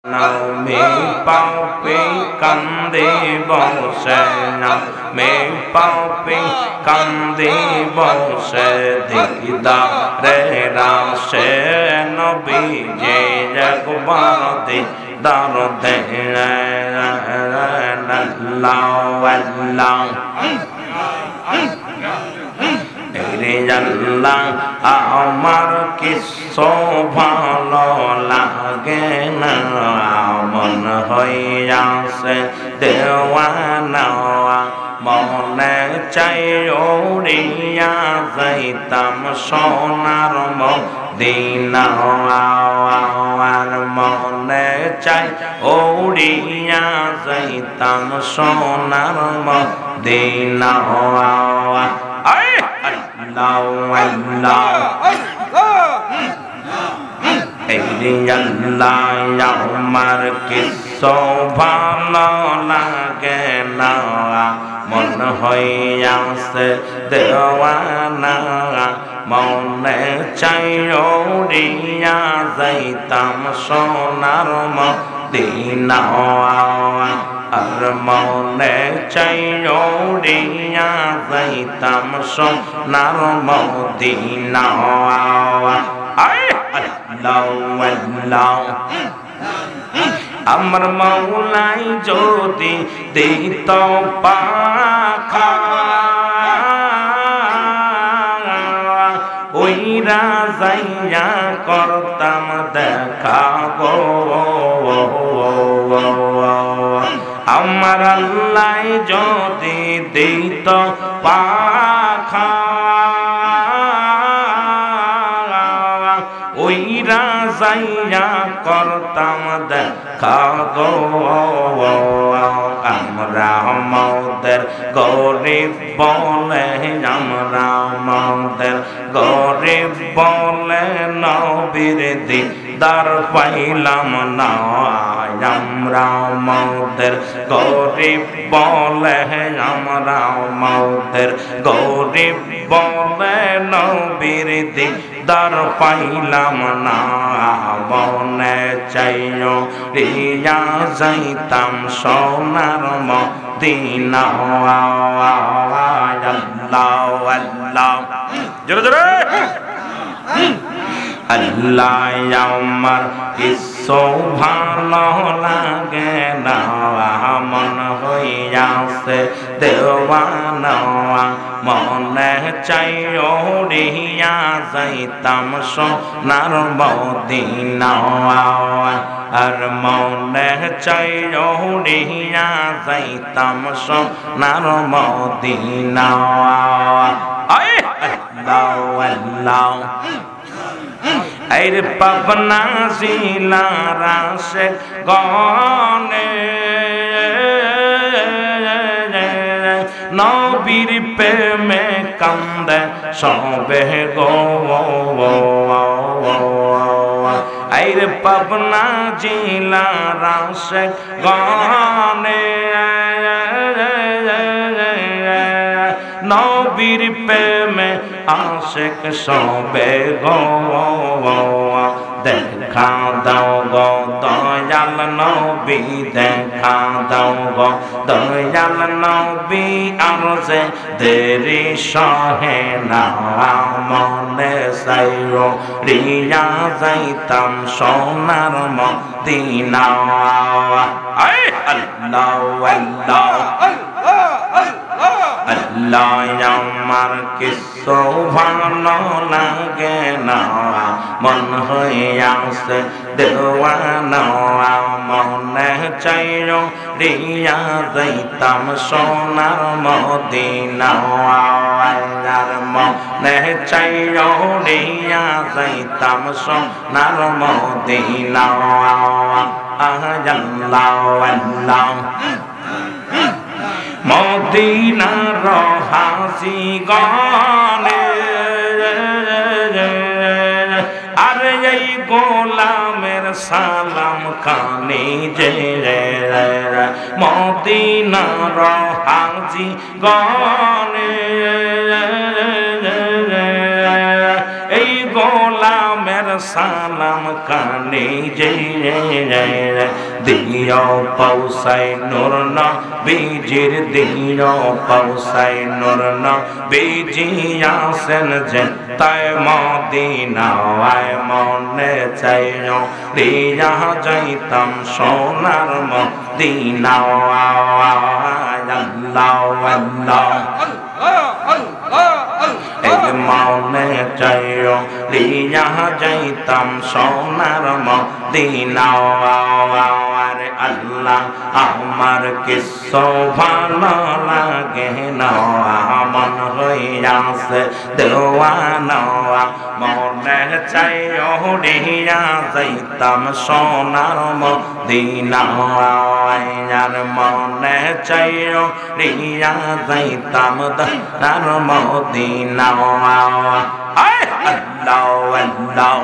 Mê bao bì cầm đi bông xe nam mê bao bì cầm đi bông xe đi đa re ra xe nó bị dễ ra cô bao đi đa rồi để lao lao Eri Allah amar kisso bhalo lage na mon hoyase dewana mone chai oriya zaitam sonar modina mone chai oriya zaitam sonar modina আমার কিসো ভালো লাগে না মন হইয়াছে দেওয়ানা মনে চাই উড়িয়া যাইতাম সোনার মদিনা আর মনে চাই উড়িয়া যাইতাম সোনার মদিনা আমার মৌলাই যদি দিত পাখা ওইরা যাইয়া করতাম দেখা গো আমার আল্লাহ যদি দিত পাখা ওইরা যাইয়া করতাম দেখা গো আমরা আমাদের গরিব বলে আমরা আমাদের গরিব বলে নবীর দিদার পাইলাম না আমরা আমাদের গরিব বলে আমরা আমাদের গরিব বলে নবীর দিদার পাইলাম না মনে চাইও রিয়া যাইতাম সোনার মদিনা আল্লাহ আল্লাহ জোরে জোরে আল্লাহ আমার কিসো ভালো লাগে না মন হইয়াছে দেওয়ানা মনে চাই উড়িয়া যাইতাম সোনার মদিনা আর মনে চাই উড়িয়া যাইতাম সোনার মদিনা আল্লাহ আল্লাহ আইরে পাবনা জিলারা সে গনে নবীর প্রেমে কান্দে সবে গো আইরে পাবনা জিলারা সে গনে নবীর প্রেমে আশিক সবে গো দেখা দাও গো দয়াল নবী দেখা দাও গো দয়াল নবী আর যে দেরি সহে না মনে চাইও রিয়া যাইতাম সোনার মদিনা আল্লাহ আল্লাহ আল্লাহ আমার কিসো ভালো লাগে না মন হইয়াছে দেওয়ানা মনে চাইও রিয়া যাইতাম সোনার মদিনা আর মনে চাইও রিয়া যাইতাম সোনার মদিনা আল্লাহ আল্লাহ মদিনার হাসি গনে আর এই গোলামের সালাম কানে যে মদিনার হাসি গনে এই গোলামের সালাম কানে যে দিও পৌঁছাই নূর নবীজির দিও পৌঁছাই নূর নবীজি আসেন যে তাই মদিনায় মনে চাইও দিয়া যাইতাম সোনার মদিনা আল্লাহ আল্লাহ মনে চাইও দিয়া যাইতাম সোনার মদিনা আল্লাহ আমার কিছু ভালো লাগে না মন হইয়াছে দেওয়ানা মনে চাইও দিয়া যাইতাম সোনার মদিনা আর মনে চাইও দিয়া যাইতাম সোনার মদিনা আল্লাহ আল্লাহ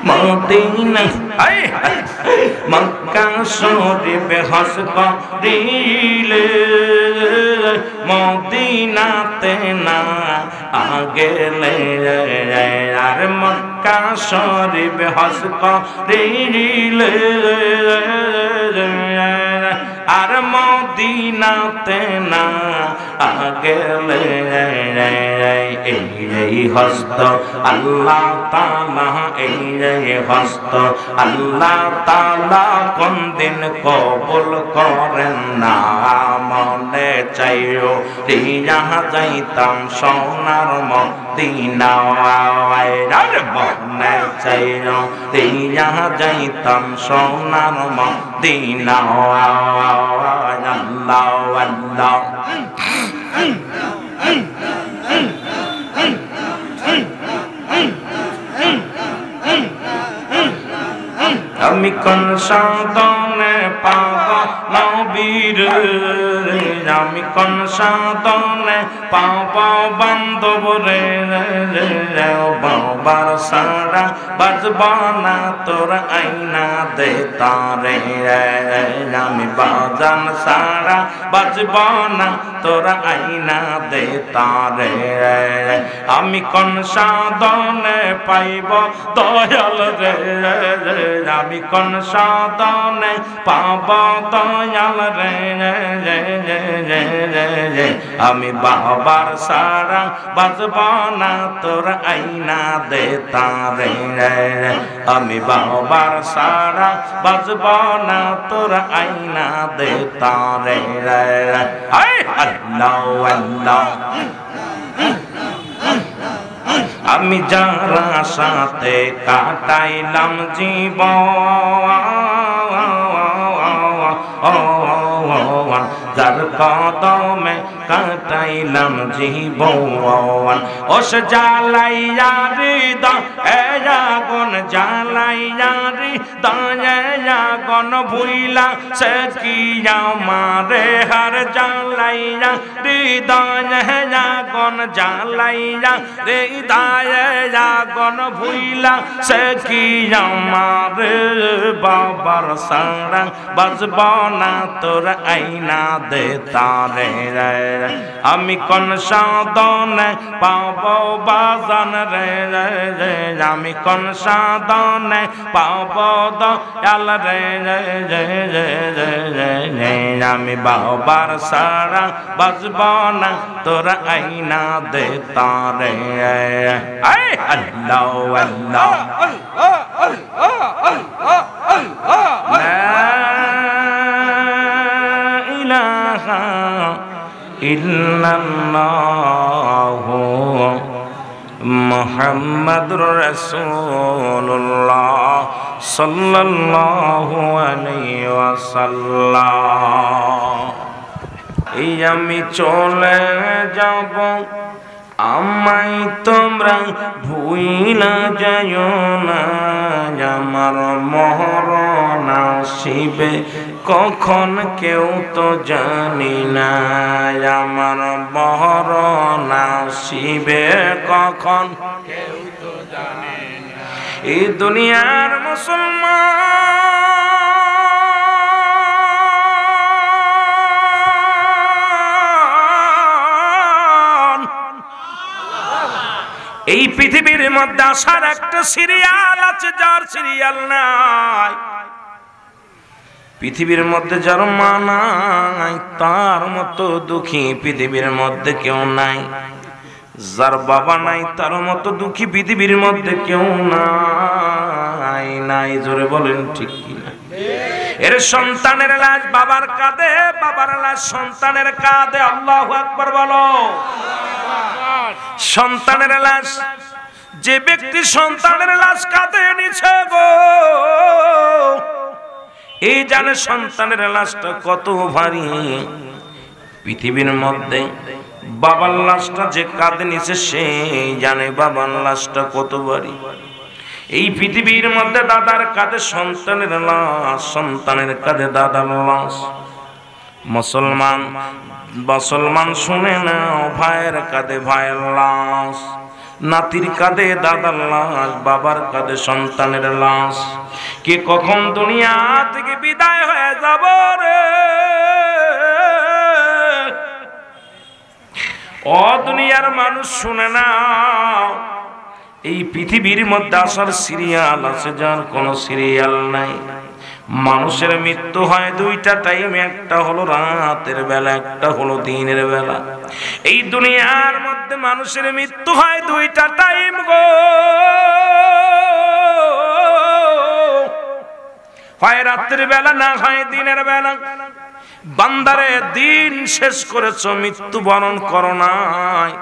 মদিনা মক্কা শরীফে হজ করিলে মদিনাতে না আগেলে আর মক্কা শরীফে হজ করিলে আর মদিনাতে না আগেলে এই হস্ত আল্লাহ তাআলা এই হস্ত আল্লাহ তাআলা কোন দিন কবুল করেন না মনে চাইও দিয়া যাইতাম সোনার মদিনা আর মনে চাইও দিয়া যাইতাম সোনার মদিনা আল্লাহ আল্লাহ আমি কোন সাধনে পাব নবীর আমি কোন সাধনে পাব বান্ধব রে বাবার সারা বাজব না তোর আইনা দে তারে আমি বাজান সারা বাজব না তোর আইনা দে তারে আমি কোন সাধনে পাইব দয়াল রে আমি কোন সাধনে পাব দয়াল রে আমি বাবার সারা বাজব না তোর আইনা দে তারে আমি বাবার সারা বাজব না তোর আইনা দে তারে আল্লাহ আল্লাহ আমি যারা সাথে কাটাইলাম জীবন যার কদমে কাটাইলাম জীবন ওস জ্বালাইয়া হৃদয় আগুন জ্বালাইয়া হৃদয় আগুন ভুইলা সে কি আমারে হার জ্বালাইয়া হৃদয় আগুন জ্বালাইয়া হৃদয় আগুন ভুইলা সে কি আমারে বাবার সারা বাজব না তোর আইনা দে তারে আমি কোন সাধনে পাব বাজান রে আমি কোন সাধনে পাব দয়াল রে আমি বাবার সারা বাজব না তোর আইনা দে তারে আল্লাহ আল্লাহ ইল্লাল্লাহু মুহাম্মাদুর রাসূলুল্লাহ সাল্লাল্লাহু আলাইহি ওয়াসাল্লাম এই আমি চলে যাব আমায় তোমরা ভুইলা যাইও না আমার মরণ আসিবে কখন কেউ তো জানি না আমার মরণ আসিবে কখন কেউ তো জানি না এই দুনিয়ার মুসলমান এই এই পৃথিবীর মধ্যে আসার একটা সিরিয়াল আছে, যার সিরিয়াল নাই। পৃথিবীর মধ্যে যার মা নাই তার মতো দুঃখী পৃথিবীর মধ্যে কেউ নাই। যার বাবা নাই তার মতো দুঃখী পৃথিবীর মধ্যে কেউ নাই। নাই জোরে বলেন ঠিক কিনা? এর সন্তানের লাশ বাবার কাঁধে, বাবার লাশ সন্তানের কাঁধে। আল্লাহু আকবার বলো। সন্তানের লাশ, যে ব্যক্তি সন্তানের লাশ কাঁধে নিছে গো, এই জানে সন্তানের লাশটা কত ভারী। পৃথিবীর মধ্যে বাবার লাশটা যে কাঁধে নিছে সেই জানে বাবার লাশটা কত ভারী। এই পৃথিবীর মধ্যে দাদার কাঁধে সন্তানের লাশ, সন্তানের কাঁধে দাদার লাশ। মুসলমান মুসলমান শুনে নাও, ভাইয়ের কাঁধে ভাইয়ের লাশ, নাতির কাঁধে দাদার লাশ, বাবার কাঁধে সন্তানের লাশ। কে কখন দুনিয়া থেকে বিদায় হয়ে যাব রে, ও দুনিয়ার মানুষ শুনে নাও, এই পৃথিবীর মধ্যে আসার সিরিয়াল আছে, যার কোনো সিরিয়াল নাই। মানুষের মৃত্যু হয় দুইটা টাইম, একটা হলো রাতের বেলা, একটা হলো দিনের বেলা। এই দুনিয়ার মধ্যে মানুষের মৃত্যু হয় দুইটা টাইম গো, হয় রাতের বেলা না হয় দিনের বেলা। বান্দারে দিন শেষ করেছো, মৃত্যু বরণ করো নাই।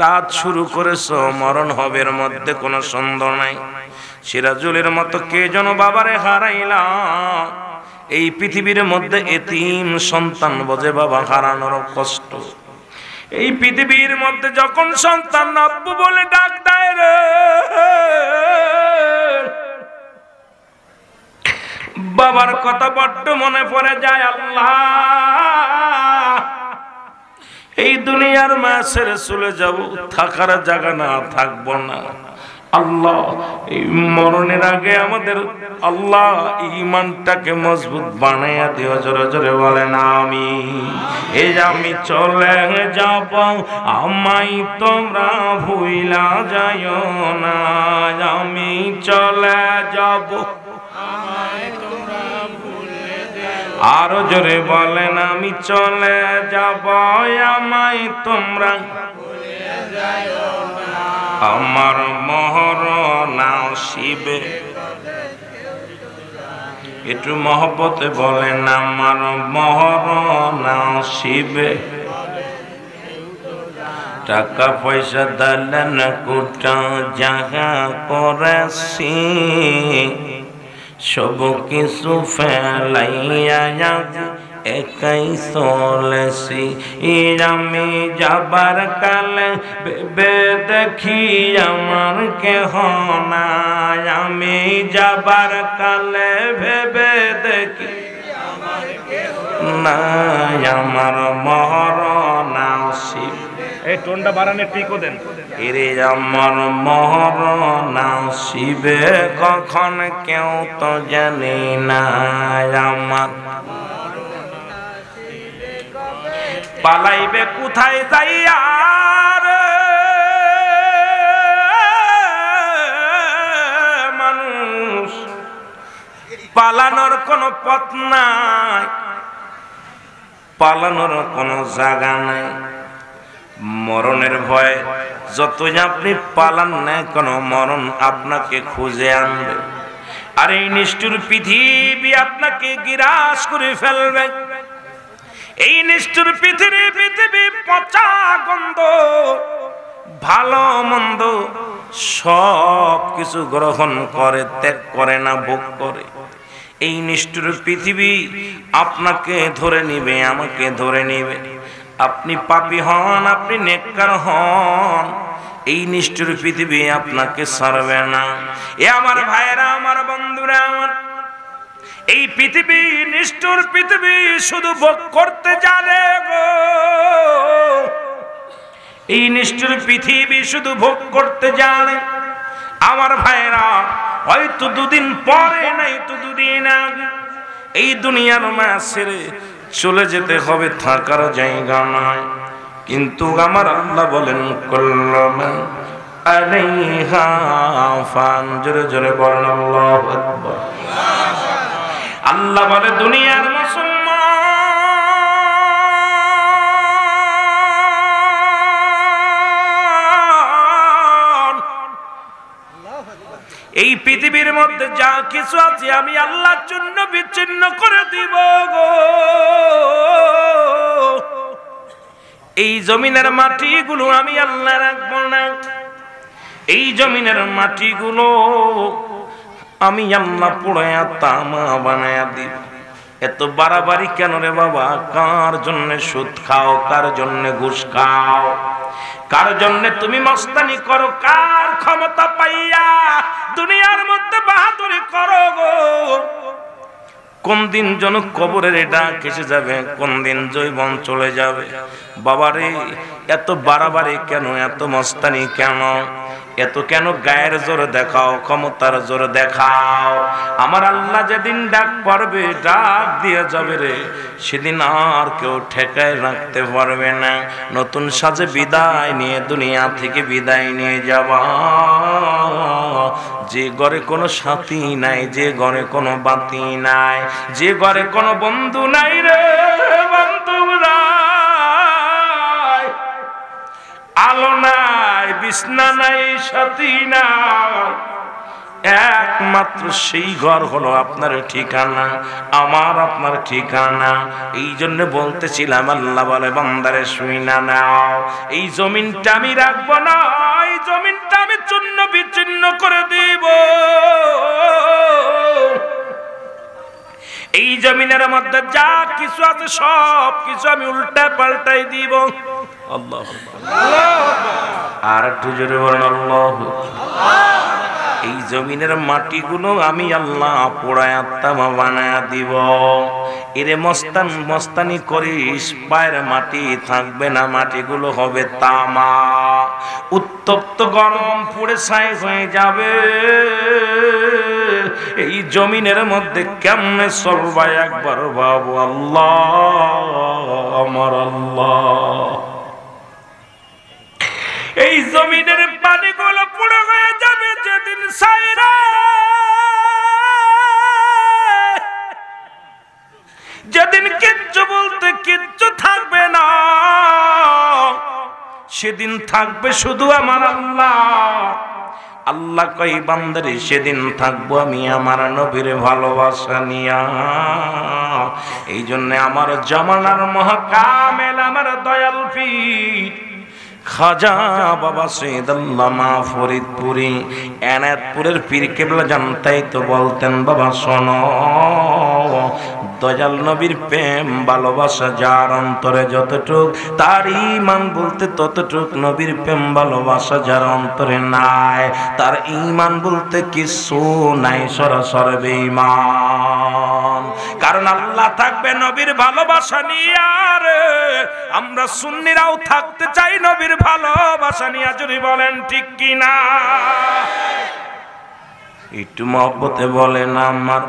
রাত শুরু করেছো, মরণ হবে, এর মধ্যে কোনো সন্দেহ নাই। সিরাজুলের মতো কে যেন বাবারে হারাইলা। এই পৃথিবীর মধ্যে এতিম সন্তান বোঝে বাবা হারানোর কষ্ট। এই পৃথিবীর মধ্যে যখন সন্তান আব্বু বলে ডাক দেয় রে, বাবার কথা বড্ড মনে পড়ে যায়। আল্লাহ, এই দুনিয়ার মায়া ছেড়ে চলে যাব, থাকার জায়গা না, থাকবো না। আল্লাহ, এই মরণের আগে আমাদের আল্লাহ ঈমানটাকে মজবুত বানাইয়া দিও। জোরে জোরে বলেন আমিন। এই আমি চলে যাব, আমায় তোমরা ভুইলা যাইও না। আমি চলে যাব, আরো জোরে বলেন আমি চলে যাব, আমায় তোমরা আমার মরণ আসিবে। একটু মহব্বতে বলেন আমার মরণ আসিবে। টাকা পয়সা দালান কোটা জাগা করেছি, সব কিছু ফেলাইয়া একাই চলেছি। আমি যাবার কালে ভেবে দেখি আমার কেহ নাই। আমি যাবার কালে ভেবে দেখি নাই, আমার মরণ আসিবে। এই টোনটা বাড়ানে ঠিক দেন। এরে আমার মরণ আসিবে কখন কেউ তো জানি না। আমার পালাইবে কোথায় যাইয়া রে মানুষ, পালানোর কোনো পথ নাই, পালানোর কোনো জায়গা নাই। মরণের ভয় যতই আপনি পালান না কোনো, মরণ আপনাকে খুঁজে আনবে। আর এই নিষ্ঠুর পৃথিবী আপনাকে গ্রাস করে ফেলবে। এই নিষ্ঠুর পৃথিবী পচা গন্ধ, ভালো মন্দ সব কিছু গ্রহণ করে, ত্যাগ করে না, ভোগ করে। এই নিষ্ঠুর পৃথিবী আপনাকে ধরে নিবে, আমাকে ধরে নিবে। আপনি পাপী হন, আপনি নেককার হন, এই নিষ্ঠুর পৃথিবী আপনাকে ছাড়বে না। এ আমার ভাইরা, আমার বন্ধুরা, আমার এই পৃথিবী নিষ্ঠুর পৃথিবী শুধু ভোগ করতে জানে গো। এই নিষ্ঠুর পৃথিবী শুধু ভোগ করতে জানে। আমার ভাইরা, হয়তো দুদিন পরে নাই তো দুদিন আগে এই দুনিয়ার মায়া ছেড়ে চলে যেতে হবে, থাকার জায়গা নাই। কিন্তু আমার আল্লাহ বলেন কুল্লু মান আলাইহা ফান। জোরে জোরে বলেন আল্লাহু আকবার। আল্লাহ বলে দুনিয়ার মুসলমান, এই পৃথিবীর মধ্যে যা কিছু আছে আমি আল্লাহর জন্য বিচ্ছিন্ন করে দিব গো। এই জমিনের মাটিগুলো আমি আল্লাহ রাখবো না, এই জমিনের মাটিগুলো আমি আল্লাহ পোড়ায়া তামা বানায়া দিব। এত বাড়াবাড়ি কেন রে বাবা? কার জন্য সুদ খাও, কার জন্য ঘুষ খাও, কার জন্য তুমি মস্তানি করো, কার ক্ষমতা পাইয়া দুনিয়ার মধ্যে বাহাদুরি করো গো? কোন দিন যেন কবরের ডাক এসে যাবে, কোন দিন জৈবন চলে যাবে। বাবারে এত বাড়াবাড়ি কেন, এত মস্তানি কেন, এত কেন গায়ের জোর দেখাও, ক্ষমতার জোর দেখাও? আমার আল্লাহ যেদিন ডাক পড়বে, ডাক দিয়ে যাবে রে, সেদিন আর কেউ ঠেকায় রাখতে পারবে না। নতুন সাজে বিদায় নিয়ে দুনিয়া থেকে বিদায় নিয়ে যাবা। যে ঘরে কোনো সাথী নাই, যে ঘরে কোনো বাতি নাই, যে ঘরে কোনো বন্ধু নাই রে, বন্ধু নাই, আলো নাই, বিছনা নাই, সাথী নাই, একমাত্র সেই ঘর হলো আপনার ঠিকানা, আমার আপনার ঠিকানা। এই জন্য বলতেছিলাম, আল্লাহ বলে বান্দারে শুই না নাও, এই জমিনটা আমি রাখবো না, এই জমিনটা আমি চূর্ণ বিচ্ছিন্ন করে দিব। এই জমিনের মধ্যে যা কিছু আছে সব কিছু আমি উল্টা পাল্টাই দিব। আল্লাহ আর একটু জোরে বলেন আল্লাহ। এই জমিনের মাটিগুলো আমি আল্লাহ পোড়ায়া তামা বানায়া দিব। এরে মস্তানি করিস, পায়ের মাটি থাকবে না, মাটিগুলো হবে তামা, উত্তপ্ত গরম পুড়ে ছাই হয়ে যাবে। এই জমিনের মধ্যে কেমনে চলবা একবার ভাবো। আল্লাহ আমার আল্লাহ, এই জমিনের পানিগুলো পুড়ে হয়ে যাবে যেদিন ছাইরা, যেদিন কিচ্ছু বলতে কিচ্ছু থাকবে না, সেদিন থাকবে শুধু আমার আল্লাহ। আল্লাহ কই বান্দারে সেদিন থাকবো আমি আমার নবীর ভালোবাসা নিয়া। এই জন্য আমার জামানার মহাকামেল, আমার দয়াল পীর খাজা বাবা সৈয়দ আল্লামা ফরিদপুরি এনায়েতপুরের পীর কেবলা জানতাই তো বলতেন, বাবা শোনো, দয়াল নবীর প্রেম ভালোবাসা যার অন্তরে যতটুক, তার ঈমান বলতে ততটুক। নবীর প্রেম ভালোবাসা যার অন্তরে নাই, তার ঈমান বলতে কিছু নাই, সরাসরি বেঈমান। কারণ আল্লাহ থাকবে নবীর ভালোবাসা নিয়ে, আর আমরা সুন্নিরাও থাকতে চাই নবীর ভালোবাসা নিয়ে। যদি বলেন ঠিক কিনা? একটু মহব্বতে বলেন, আমার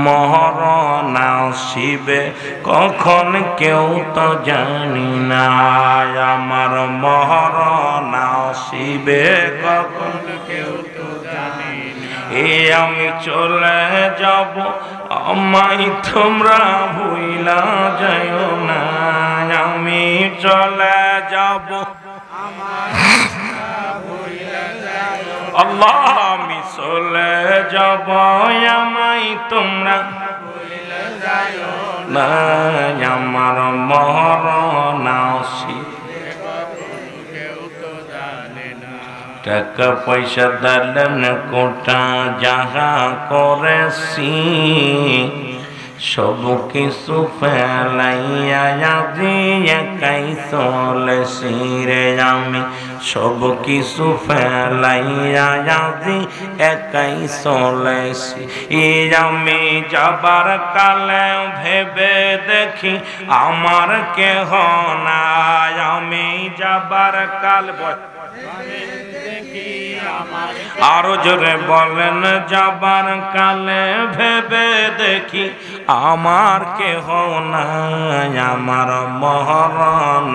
মরণ আসিবে কখন কেউ তো জানি না, আমার মরণ আসিবে কখন কেউ তো জানি না। আমি চলে যাব, আমায় তোমরা ভুইলা যাইও না, আমি চলে যাব, আল্লাহ আমি চলে যাব, আমায় তোমরা ভুইলা যাইও না, আমার মরণ আসিবে কখন কেউ তো জানে না। টাকা পয়সা দালেন কোটা যাহা করেছি, সব কিছু ফেলাইয়া আজি একাই চলেছি রে, আমি সব কিছু ফেলাইয়া আজি একাই চলেছি। আমি যাবার কালে ভেবে দেখি আমার কেহ নাই, আমি যাবার কাল আরো জোরে বলেন, যাবার কালে ভেবে দেখি আমার কেহ নাই, আমার মরণ